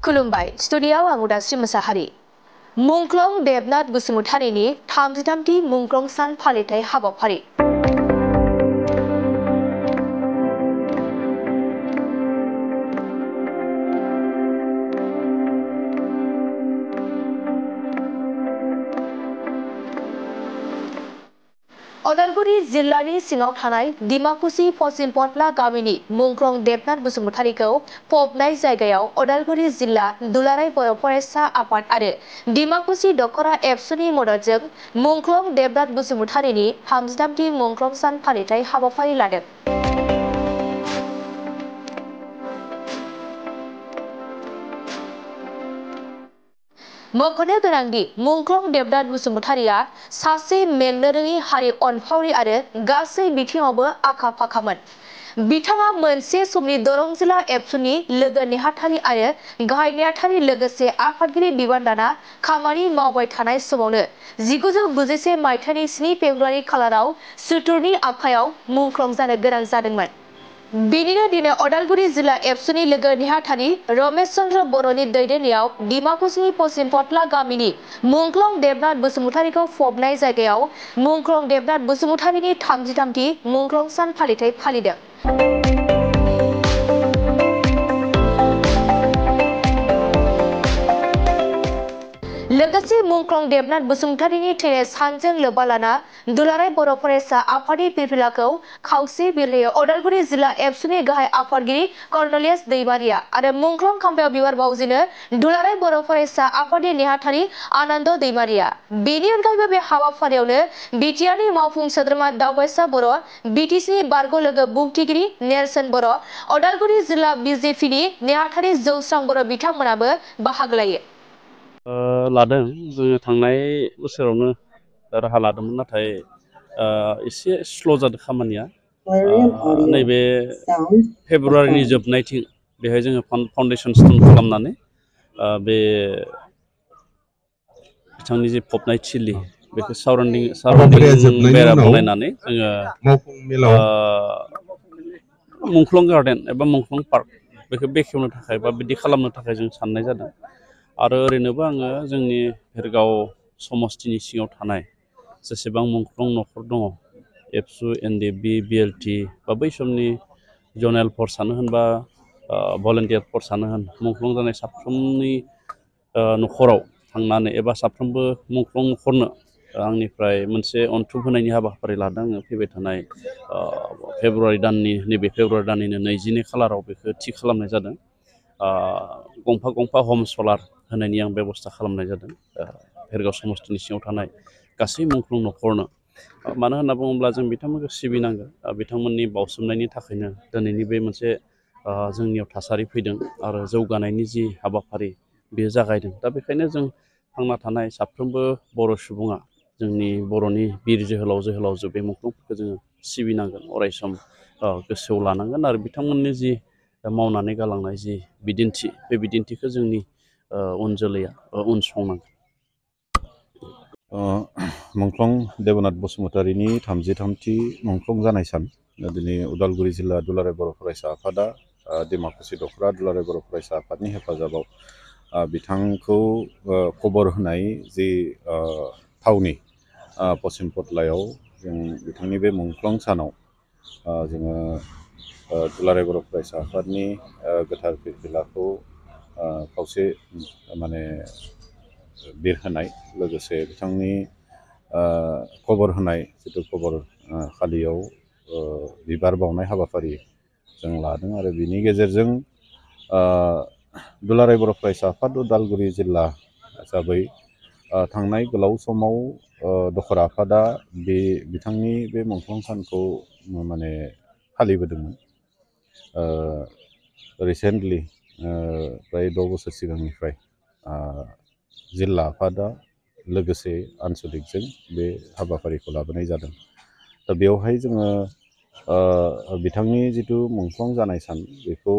खुलुमबाय स्टुडिय'आव आं उदास्रि मोसाहारि। मुंख्लं देबनाथ बसुमतारीनि 33थि मुंख्लं सान फालिथाय हाबाफारि। अदालगुरि जिल्लानि सिङाव थानाय डिमाकुसि पश्चिम पटला गामिनि मुंख्लं देबनाथ बसुमतारीखौ फबनाय जायगायाव अदालगुरि जिल्ला दुलाराय बर' फरायसा आफाद आरो डिमाकुसि दख'रा एबसुनि मददजों मुंख्लं देबनाथ बसुमतारीनि 33थि मुंख्लं सान फालिथाय हाबाफारि लादों। मख'नो गोनांदि मुंख्लं देबनाथ बसुमतारीया सासे मेंनो रोङि हारि अनफावरि आरो गासै बिथिङावबो आखा फाखामोन। बिथाङा मोनसे समनि दरं जिल्ला एबसुनि लोगो नेहाथारि आरो गाहाय नेहाथारि लोगोसे आफादगिरि बिबान लाना खामानि मावबाय थानाय समावनो 1991 मायथाइनि 7 फेब्रुवारि खालाराव सुथुरनि आखायाव मुंख्लं जानो गोनां जादोंमोन। बेनिनो दिनै अदालगुरि जिल्ला एबसुनि लोगो नेहाथारि रमेश चन्द्र बर'नि दैदेननायाव डिमाकुसि पश्चिम पटला गामिनि मुंख्लं देबनाथ बसुमतारीखौ फबनाय जायगायाव मुंख्लं देबनाथ बसुमतारीनि 33थि मुंख्लं सान फालिथाय फालिदों। लोगोसे मुंख्लं देबनाथ बसुमतारीनि थैनाय सानजों लोब्बा लाना दुलाराय बर' फरायसा आफादनि फिरफिलाखौ खावसे बिरहोयो अदालगुरि जिल्ला एबसुनि गाहाय आफादगिरि कर्नलियास दैमारिया आरो मुंख्लं खाम्फायाव बिबार बावजेनो दुलाराय बर' फरायसा आफादनि नेहाथारि आनन्द दैमारिया। बेनि अनगायैबो बे हाबाफारियावनो बिटिआरनि मावफुं सोद्रोमा दावबायसा बर', बिटिसिनि बारग' लोगो बुंथिगिरि नेरसोन बर', अदालगुरि जिल्ला बिजेपिनि नेहाथारि जौस्रां बर' बिथांमोनाबो बाहागो लायो। लादों जोङो थांनाय बोसोरावनो राहा लादोंमोन नाथाय एसे स्ल' जादों खामानिया। नैबे फेब्रुवारिनि जोबनायथिं बेहाय जोङो फाउन्डेसन स्टन खालामनानै बे बिथांनि जे फबनाय थिलि बेखौ साराउन्डिं बेरा बनायनानै जोङो मुंख्लं गार्डेन एबा मुंख्लं पार्क बेखौ बेखेवनो थाखाय बा बिदि खालामनो थाखाय जों साननाय जादों। आरो ओरैनोबो आङो जोंनि भेरगाव समस्तिनि सिङाव थानाय जेसेबां मुंख्लं न'खर दङ एबसु एनडिएफबि बिएलटि बा बै समनि जनेल फर्सआनो होन बा भलेन्टियार फर्सआनो होन मुंख्लं जानाय साफ्रोमनि न'खराव थांनानै एबा साफ्रोमबो मुंख्लं न'खरनो आंनिफ्राय मोनसे अनथुब होनायनि हाबाफारि लादों आङो फैबाय थानाय फेब्रुवारि दाननि नैबे फेब्रुवारि दाननिनो 22 खालाराव बेखौ थि खालामनाय जादों। गंफा गंफा हम सलार होनायनि आं बेब'स्था खालामनाय जादों भेरगाव समस्तिनि सिङाव थानाय गासै मुंख्लं न'खरनो। मानो होनना बुङोब्ला जों बिथांमोनखौ सिबिनांगोन। बिथांमोननि बावसोमनायनि थाखायनो दिनैनि बे मोनसे जोंनियाव थासारि फैदों आरो जौगानायनि जि हाबाफारि बेयो जागायदों। दा बेखायनो जों थांना थानाय साफ्रोमबो बर' सुबुङा जोंनि बर'नि बिर जोहोलावजो बे मुंख्लंफोरखौ जोङो सिबिनांगोन अरायसम गोसोआव लानांगोन आरो बिथांमोननि जि मावनानै गालांनाय जि बिदिन्थि बे बिदिन्थिखौ जोंनि उन जोलैया उनसंनांगोन। मुंख्लं देबनाथ बसुमतारीनि 33थि मुंख्लं जानाय सान दिनै उदालगुरि जिल्ला दुलाराय बर' फरायसा आफादा डिमाकुसि दख'रा दुलाराय बर' फरायसा आफादनि हेफाजाबाव बिथांखौ खबर होनाय जि थावनि पश्चिम पटलायाव जों बिथांनि बे मुंख्लं सानाव जोङो दुलाराय बर' फरायसा आफादनि गोथार फिरफिलाखौ खावसे माने बिरहोनाय लोगोसे बिथांनि खबर होनाय जिथु खबर खालियाव बिबार बावनाय हाबाफारि जों लादों आरो बिनि गेजेरजों दुलाराय बर' फरायसा आफाद उदालगुरि जिल्ला हिसाबै थांनाय गोलाव समाव दख'रा आफादा बिथांनि बे मुंख्लं सानखौ माने फालिबोदोंमोन। रिसेन्टलि प्राय 6 बोसोर सिगांनिफ्राय जिल्ला आफादा लोगोसे आनसलिकजों बे हाबाफारिखौ लाबोनाय जादों। दा बेवहाय जोङो बिथांनि जिथु मुंख्लं जानाय सान बेखौ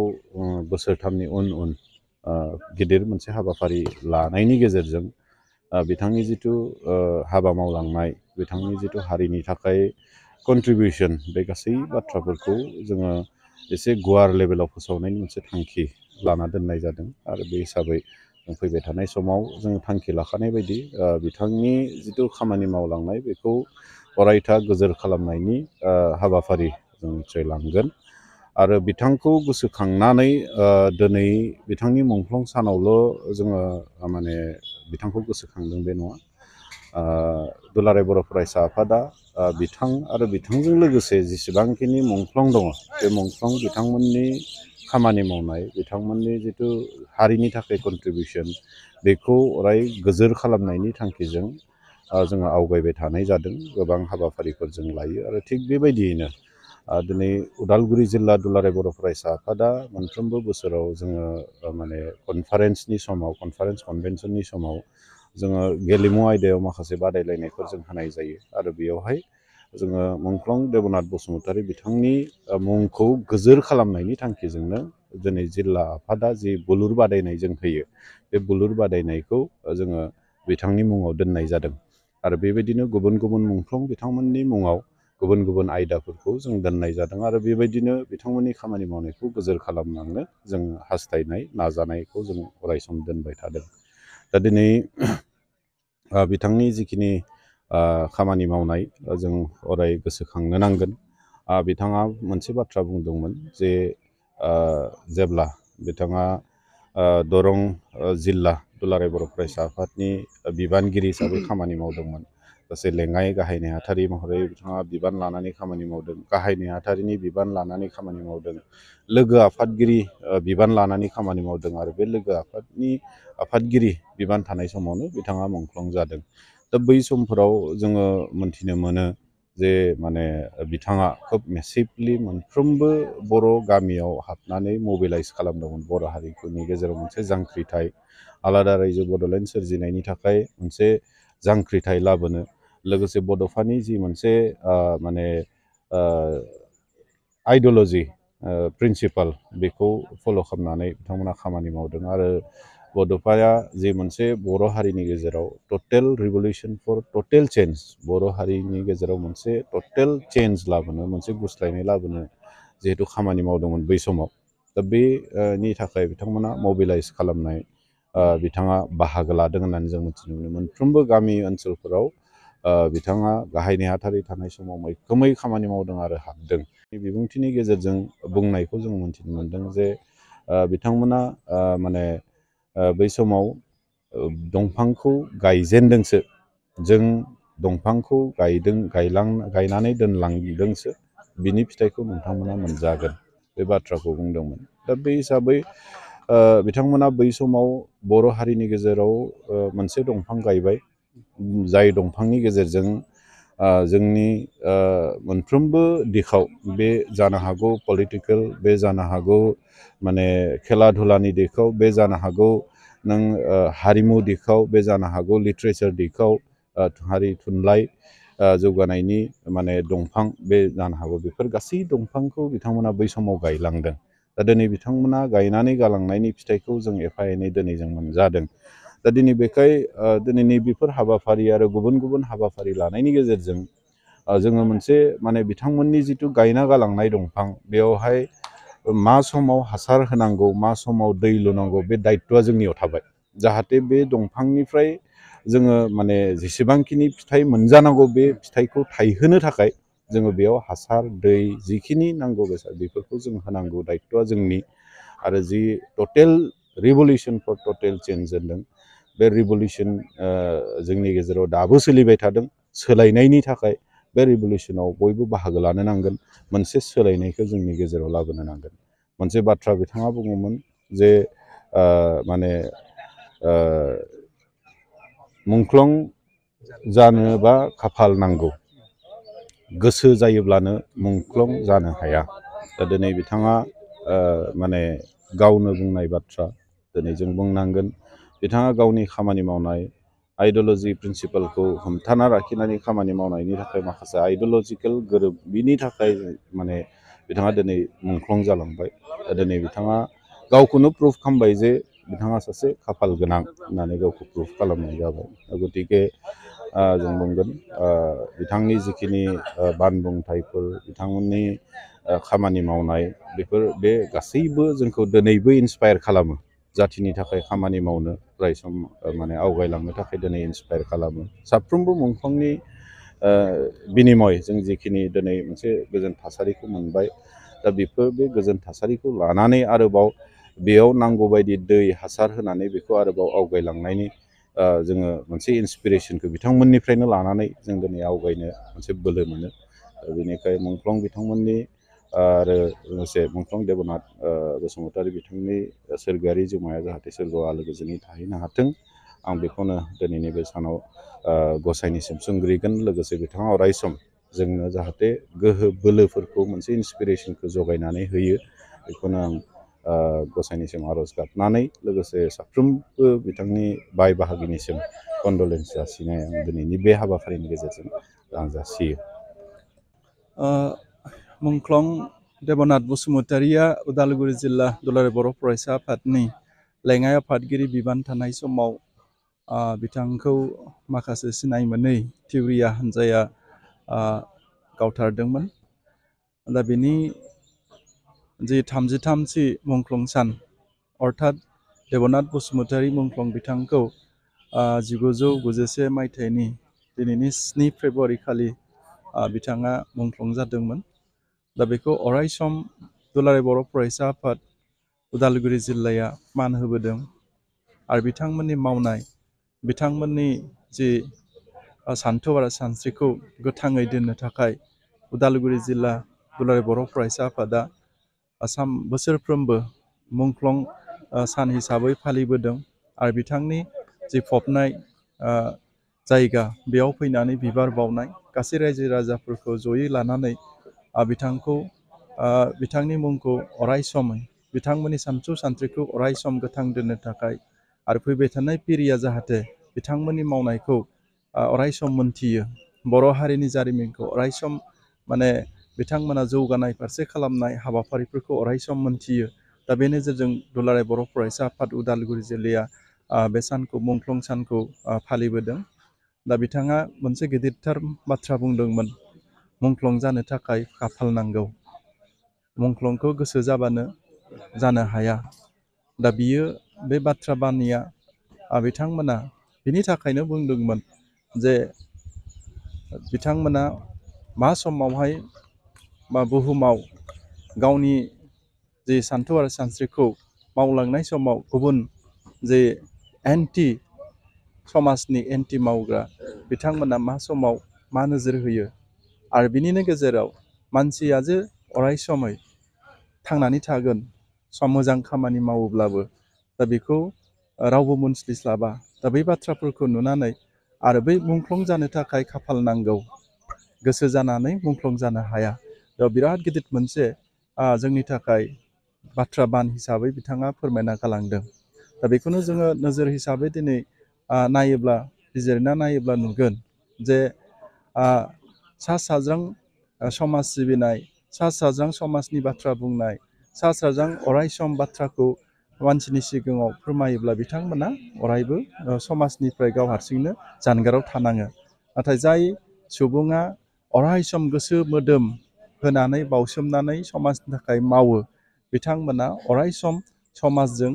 बोसोरथामनि उन गिदिर मोनसे हाबाफारि लानायनि गेजेरजों बिथांनि जिथु हाबा मावलांनाय बिथांनि जिथु हारिनि थाखाय कन्ट्रिबिउसन बे गासै बाथ्राफोरखौ जोङो एसे गुवार लेभेलाव फोसावनायनि मोनसे थांखि लाना दोननाय जादों आरो बे हिसाबै फैबाय थानाय समाव जों थांखि लाखानाय बायदि बिथांनि जिथु खामानि मावलांनाय बेखौ अरायथा गोजोर खालामनायनि हाबाफारि जों निश्चय लांगोन आरो बिथांखौ गोसोखांनानै दिनै बिथांनि मुंख्लं सानावल' जोङो माने बिथांखौ गोसोखांदों बे नङा दुलाराय बर' फरायसा आफादा बिथां आरो बिथांजों लोगोसे जेसेबांखिनि मुंख्लं दङ बे मुंख्लं बिथांमोननि खामानि मावनाय बिथांमोननि जिथु हारिनि थाखाय कन्ट्रिबिउसन बेखौ अराय गोजोर खालामनायनि थांखिजों जोङो आवगायबाय थानाय जादों गोबां हाबाफारिफोर जों लायो आरो थिग बेबायदियैनो दिनै उदालगुरि जिल्ला दुलाराय बर' फरायसा आफादा मोनफ्रोमबो बोसोराव जोङो माने कनफारेन्स कनभेनसननि समाव जोङो गेलेमु आयदायाव माखासे बादायलायनायफोर जों होनाय जायो आरो बेयावहाय जोङो मुंख्लं देबनाथ बसुमतारी बिथांनि मुंखौ गोजोर खालामनायनि थांखिजोंनो दिनै जिल्ला आफादा जि बुलुर बादायनाय जों होयो बे बुलुर बादायनायखौ जोङो बिथांनि मुङाव दोननाय जादों आरो बेबायदिनो गुबुन गुबुन मुंख्लं बिथांमोननि मुङाव गुबुन गुबुन आयदाफोरखौ जों दोननाय जादों आरो बेबायदिनो बिथांमोननि खामानि मावनायखौ गोजोर खालामलांनो जों हास्थायनाय नाजानायखौ जों अरायसम दोनबाय थादों दा दिनै बिथांनि जिखिनि खामानि मावनाय जों अराय गोसोखांनो नांगोन बिथाङा मोनसे बाथ्रा बुंदोंमोन जे जेब्ला बिथाङा दरं जिल्ला दुलाराय बर' फरायसा आफादनि बिबानगिरि हिसाबै खामानि मावदोंमोन सासे लेङाइ गाहाय नेहाथारि महरै बिथाङा बिबान लानानै खामानि मावदों गाहाय नेहाथारिनि बिबान लानानै खामानि मावदों लोगो आफादगिरि बिबान लानानै खामानि मावदों आरो बे लोगो आफादगिरि बिबान थानाय समावनो बिथाङा मुंख्लं जादों दा बै समफोराव जोङो मोनथिनो मोनो जे माने बिथाङा खोब मेसिभलि मोनफ्रोमबो बर' गामियाव हाबनानै मबिलाइज खालामदोंमोन बर' हारिफोरनि गेजेराव मोनसे जांख्रिथाय आलादा रायजो बड'लेण्ड सोरजिनायनि थाखाय मोनसे जांख्रिथाय लाबोनो लोगोसे बड'फानि जि मोनसे माने आइडिय'ल'जि प्रिन्सिपाल बेखौ फल' खालामनानै बिथांमोना खामानि मावदों आरो बड'फाया जि मोनसे बर' हारिनि गेजेराव टटेल रिभलिउसन फर टटेल चेन्ज बर' हारिनि गेजेराव मोनसे टटेल चेन्ज लाबोनो मोनसे गुस्लायनाय लाबोनो जिहेतु खामानि मावदोंमोन बै समाव दा बेनि थाखाय बिथांमोना मबिलाइज खालामनाय बिथाङा बाहागो लादों होननानै जों मिथिनो मोनो मोनफ्रोमबो गामि ओनसोलफोराव बिथाङा गाहाय नेहाथारि थानाय समाव मैखोमै खामानि मावदों आरो हाबदों बिबुंथिनि गेजेरजों बुंनायखौ जों मिथिनो मोनदों जे बिथांमोना माने बै समाव दंफांखौ गायजेनदोंसो जों दंफांखौ गायनानै दोनलांदोंसो बिनि फिथाइखौ नोंथांमोना मोनजागोन बे बाथ्राखौ बुंदोंमोन दा बे हिसाबै बिथांमोना बै समाव बर' हारिनि गेजेराव मोनसे दंफां गायबाय जाय दंफांनि गेजेरजों जोंनि मोनफ्रोमबो दिखाव बे जानो हागौ पलिटिकेल बे जानो हागौ माने खेला धुलानि दिखाव बे जानो हागौ नों हारिमु दिखाव बे जानो हागौ लिटारेचार दिखाव हारि थुनलाइ जौगानायनि माने दंफां बे जानो हागौ बेफोर गासै दंफांखौ बिथांमोना बै समाव गायलांदों दा दिनै बिथांमोना गायनानै गालांनायनि फिथाइखौ जों एफा एनै दिनै जों मोनजादों दा दिनै बेखाय दिनैनि बेफोर हाबाफारि आरो गुबुन गुबुन हाबाफारि लानायनि गेजेरजों जोङो मोनसे माने बिथांमोननि जिथु गायना गालांनाय दंफां बेयावहाय मा समाव हासार होनांगौ मा समाव दै लुनांगौ बे दायित्वआ जोंनियाव थाबाय जाहाथे बे दंफांनिफ्राय जोङो माने जेसेबांखिनि फिथाइ मोनजानांगौ बे फिथाइखौ थायहोनो थाखाय जोङो बेयाव हासार दै जिखिनि नांगौ बेसाद बेफोरखौ जों होनांगौ दायित्वआ जोंनि आरो जि टटेल रिभलिउसन फर टटेल चेन्ज होनदों बे रिभलिउसन जोंनि गेजेराव दाबो सोलिबाय थादों सोलायनायनि थाखाय बे रिभलिउसनाव बयबो बाहागो लानो नांगोन मोनसे सोलायनायखौ जोंनि गेजेराव लाबोनो नांगोन मोनसे बाथ्रा बिथाङा बुङोमोन जे माने मुंख्लं जानोबा खाफाल नांगौ गोसो जायोब्लानो मुंख्लं जानो हाया दा दिनै बिथाङा माने गावनो बुंनाय बाथ्रा दिनै जों बुंनांगोन बिथाङा गावनि खामानि मावनाय आइडिय'ल'जि प्रिन्सिपालखौ हमथाना लाखिनानै खामानि मावनायनि थाखाय माखासे आइडिय'लजिकेल गोरोबिनि थाखाय माने बिथाङा दिनै मुंख्लं जालांबाय दिनै बिथाङा गावखौनो प्रुभ खालामबाय जे बिथाङा सासे खाफाल गोनां होननानै गावखौ प्रुभ खालामनाय जाबाय गतिके जों बुंगोन बिथांनि जिखिनि बानबुंथाइफोर बिथांमोननि खामानि मावनाय बे गासैबो जोंखौ दिनैबो इन्सपायार खालामो जाथिनि थाखाय खामानि मावनो अराय सम माने आवगायलांनो थाखाय दिनै इन्सपायार खालामो साफ्रोमबो मुंख्लंनि बिनिमय जों जिखिनि दिनै मोनसे गोजोन थासारिखौ मोनबाय दा बे गोजोन थासारिखौ लानानै आरोबाव बेयाव नांगौबायदि दै हासार होनानै बेखौ आरोबाव आवगायलांनायनि जोङो मोनसे इन्सपिरेसनखौ बिथांमोननिफ्रायनो लानानै जों दिनै आवगायनो मोनसे बोलो मोनो बेनिखायनो मुंख्लं बिथांमोननि आरो लोगोसे मुंख्लं देबनाथ बसुमतारी बिथांनि सोरगोआरि जिउमाया जाहाथे सोरगोआव आलो गोजोनै थाहैनो हाथों आं बेखौनो दिनैनि बे सानाव गसाइनिसिम सोंग्रिगोन लोगोसे बिथाङा अरायसम जोंनो जाहाथे गोहो बोलोफोरखौ मोनसे इन्सपिरेसनखौ जगायनानै होयो बेखौनो आं गसाइनिसिम आरज गाबनानै लोगोसे साफ्रोमबो बिथांनि बाय बाहागिनिसिम कन्डलेन्स जासिनाय आं दिनैनि बे हाबाफारिनि गेजेरजों आं जासियो। मुंख्लं देबनाथ बसुमतारीया उदालगुरि जिल्ला दुलाराय बर' फरायसा आफादनि लेङाइ आफादगिरि बिबान थानाय समाव बिथांखौ माखासे सिनाय मोनै थिउरिया हान्जाया गावथारदोंमोन। दा बेनि जि 33थि मुंख्लं सान अर्थात देबनाथ बसुमतारी मुंख्लं बिथांखौ 1991 मायथाइनि दिनैनि 7 फेब्रुवारि खालि बिथाङा मुंख्लं जादोंमोन। दा बेखौ अरायसम दुलाराय बर' फरायसा आफाद उदालगुरि जिल्लाया मान होबोदों आरो बिथांमोननि मावनाय बिथांमोननि जि सान्थौ आरो सानस्रिखौ गोथाङै दोननो थाखाय उदालगुरि जिल्ला दुलाराय बर' फरायसा आफादा बोसोरफ्रोमबो मुंख्लं सान हिसाबै फालिबोदों आरो बिथांनि जि फबनाय जायगा बेयाव फैनानै बिबार बावनाय गासै रायजो राजाफोरखौ जयै लानानै बिथांखौ बिथांनि मुंखौ अरायसमै बिथांमोननि सानथौ सानस्रिखौ अरायसम गोथां दोननो थाखाय आरो फैबाय थानाय पिरिया जाहाथे बिथांमोननि मावनायखौ अरायसम मोनथियो बर' हारिनि जारिमिनखौ अरायसम माने बिथांमोना जौगानाय फारसे खालामनाय हाबाफारिफोरखौ अरायसम मोनथियो। दा बे नोजोरजों दुलाराय बर' फरायसा आफाद उदालगुरि जिल्लाया बे सानखौ मुंख्लं सानखौ फालिबोदों। दा बिथाङा मोनसे गिदिरथार बाथ्रा बुंदोंमोन मुंख्लं जानो थाखाय खाफाल नांगौ मुंख्लंखौ गोसो जाबानो जानो हाया। दा बियो बे बाथ्रा बानिया बिथांमोना बिनि थाखायनो बुंदोंमोन जे बिथांमोना मा समावहाय बुहुमाव गावनि जे सान्थौ आरो सानस्रिखौ मावलांनाय समाव गुबुन जे समाजनि एन्टि मावग्रा बिथांमोना मा समाव मा नोजोर होयो आरो बिनिनो गेजेराव मानसिया जे अरायसमै थांनानै थागोन मोजां खामानि मावोब्लाबो दा बेखौ रावबो मोनस्लिस्लाबा दा बै बाथ्राफोरखौ नुनानै आरो बै मुंख्लं जानो थाखाय खाफाल नांगौ गोसो जानानै मुंख्लं जानो हाया। दा बिराद गिदिर मोनसे जोंनि थाखाय बाथ्रा बान हिसाबै बिथाङा फोरमायना गालांदों। दा बेखौनो जोङो नोजोर हिसाबै दिनै नायोब्ला बिजिरना नायोब्ला नुगोन जे सा साज्रां समाज सिबिनाय सा साज्रां समाजनि बाथ्रा बुंनाय सा साज्रां अरायसम बाथ्राखौ मानसिनि सिगाङाव फोरमायोब्ला बिथांमोना अरायबो समाजनिफ्राय गाव हारसिंनो जानगाराव थानाङो। नाथाय जाय सुबुङा अरायसम गोसो मोदोम होनानै बावसोमनानै समाजनि थाखाय मावो बिथांमोना अरायसम समाजजों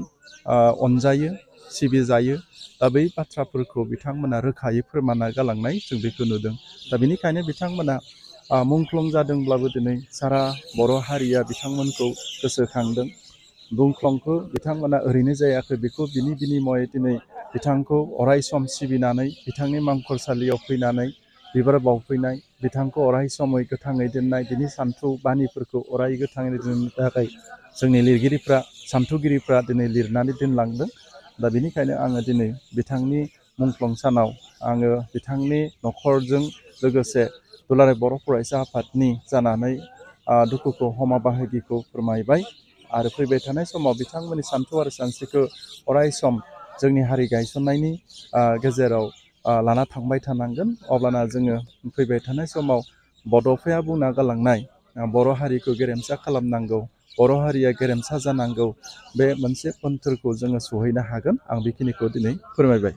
अनजायो सिबिजायो। दा बै बाथ्राफोरखौ बिथांमोना रोखायै फोरमायना गालांनाय जों बेखौ नुदों। दा बेनिखायनो बिथांमोना मुंख्लं जादोंब्लाबो दिनै सारा बर' हारिया बिथांमोनखौ गोसोखांदों। मुंख्लंखौ बिथांमोना ओरैनो जायाखै बेखौ बिनि बिनिमय दिनै बिथांखौ अरायसम सिबिनानै बिथांनि मांखरसालियाव फैनानै बिबार बावफैनाय बिथांखौ अरायसमै गोथाङै दोननाय बिनि सान्थौ बानिफोरखौ अराय गोथाङै दोननो थाखाय जोंनि लिरगिरिफ्रा सान्थौगिरिफ्रा दिनै लिरनानै दोनलांदों। दा बेनिखायनो आङो दिनै बिथांनि मुंख्लं सानाव आङो बिथांनि न'खरजों लोगोसे दुलाराय बर' फरायसा आफादनि जानानै दुखुखौ हमा बाहागिखौ फोरमायबाय आरो फैबाय थानाय समाव बिथांमोननि सान्थौ आरो सानस्रिखौ अरायसम जोंनि हारि गायसननायनि गेजेराव लाना थांबाय थानांगोन। अब्लाना जोङो फैबाय थानाय समाव बड'फाया बुंना गालांनाय बर' हारिखौ गेरेमसा खालामनांगौ बर' हारिया गेरेमसा जानांगौ बे मोनसे मोन्थोरखौ जोङो सहैनो हागोन। आं बेखिनिखौ दिनै फोरमायबाय।